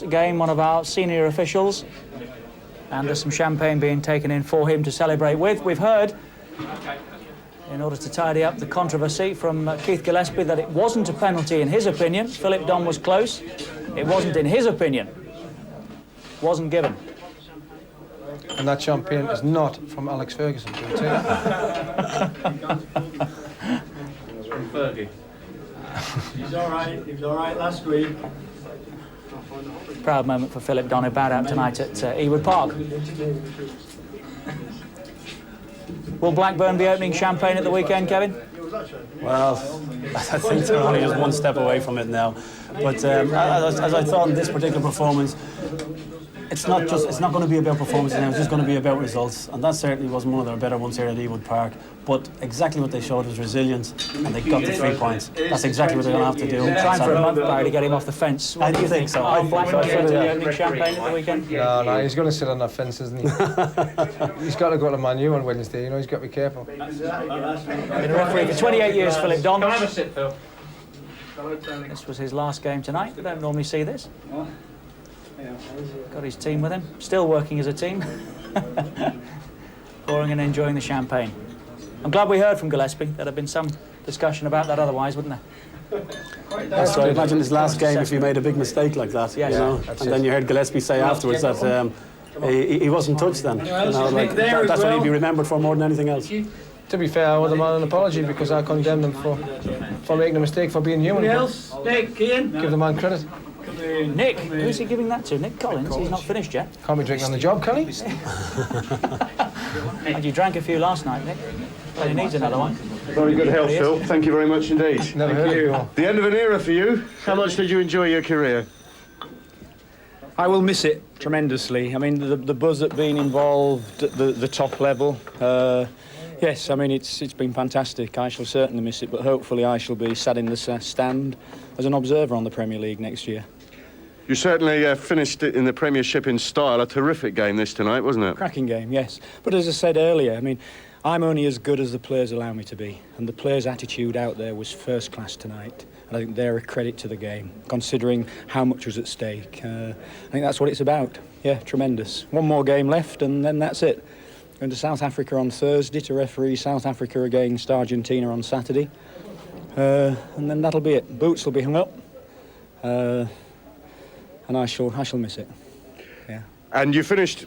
game, one of our senior officials. And there's some champagne being taken in for him to celebrate with. We've heard, in order to tidy up the controversy from Keith Gillespie, that it wasn't a penalty in his opinion. Phillip Don was close. It wasn't in his opinion. Wasn't given. And that champagne is not from Alex Ferguson, can I tell It's from Fergie. He's all right. He was all right last week. Proud moment for Phillip Don, who bowed out tonight at Ewood Park. Will Blackburn be opening champagne at the weekend, Kevin? Well, I think they're only just one step away from it now. But as I thought in this particular performance, it's not going to be about performances now, it's just going to be about results. And that certainly wasn't one of their better ones here at Ewood Park. But exactly what they showed was resilience, and they got the 3 points. That's exactly what they're going to have to do. Time for a month, Barry, to get him off the fence. I do think so. Oh, Blackburn going to be opening champagne at the weekend? No, he's going to sit on that fence, isn't he? He's got to go to Man U on Wednesday, you know, he's got to be careful. Been a referee for 28 years, Phillip Don. Come have a sit, Phil. This was his last game tonight. We don't normally see this. Got his team with him, still working as a team. Pouring and enjoying the champagne. I'm glad we heard from Gillespie. There'd have been some discussion about that otherwise, wouldn't there? That's right. Imagine his last game if you made a big mistake like that, yes. you know. And then you heard Gillespie say afterwards that he wasn't touched then. You know, like, that's what he'd be remembered for more than anything else. To be fair, I owe the man an apology because I condemned him for making a mistake, for being human. Else? Nick, Ian? Give the man credit. Nick, who's he giving that to? Nick Collins? He's not finished yet. Can't be drinking on the job, can he? And you drank a few last night, Nick. Well, he needs another one. Very good health, Phil. Thank you very much indeed. Never heard of you. The end of an era for you. How much did you enjoy your career? I will miss it tremendously. I mean, the buzz at being involved at the top level. Yes, I mean, it's been fantastic. I shall certainly miss it, but hopefully I shall be sat in the stand as an observer on the Premier League next year. You certainly finished it in the Premiership in style. A terrific game this tonight, wasn't it? Cracking game, yes. But as I said earlier, I mean, I'm only as good as the players allow me to be, and the players' attitude out there was first class tonight. And I think they're a credit to the game, considering how much was at stake. I think that's what it's about. Yeah, tremendous. One more game left, and then that's it. Going to South Africa on Thursday to referee South Africa against Argentina on Saturday. And then that'll be it. Boots will be hung up. And I shall miss it. Yeah. And you finished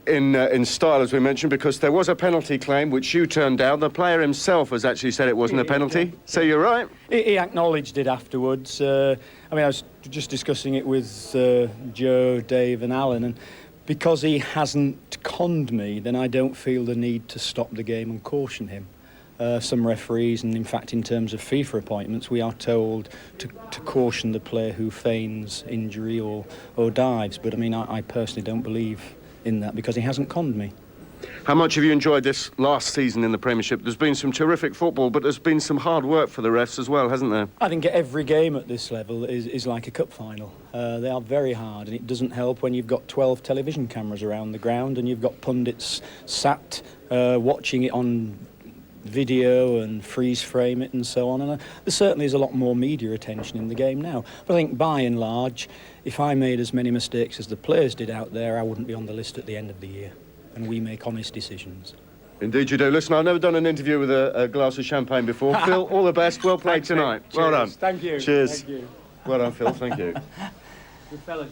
in style, as we mentioned, because there was a penalty claim which you turned down. The player himself has actually said it wasn't a penalty. So you're right. He acknowledged it afterwards. I mean, I was just discussing it with Joe, Dave and Alan, and because he hasn't conned me, then I don't feel the need to stop the game and caution him. Some referees, and in fact in terms of FIFA appointments, we are told to caution the player who feigns injury or dives. But I mean, I personally don't believe in that because he hasn't conned me. How much have you enjoyed this last season in the Premiership? There's been some terrific football, but there's been some hard work for the refs as well, hasn't there? I think every game at this level is like a cup final. They are very hard, and it doesn't help when you've got 12 television cameras around the ground and you've got pundits sat watching it on video and freeze frame it and so on. And there certainly is a lot more media attention in the game now. But I think by and large, if I made as many mistakes as the players did out there, I wouldn't be on the list at the end of the year. And we make honest decisions. Indeed you do. Listen, I've never done an interview with a glass of champagne before. Phil, all the best. Well played tonight. Well done. Thank you. Cheers. Thank you. Well done, Phil. Thank you. Good fellas.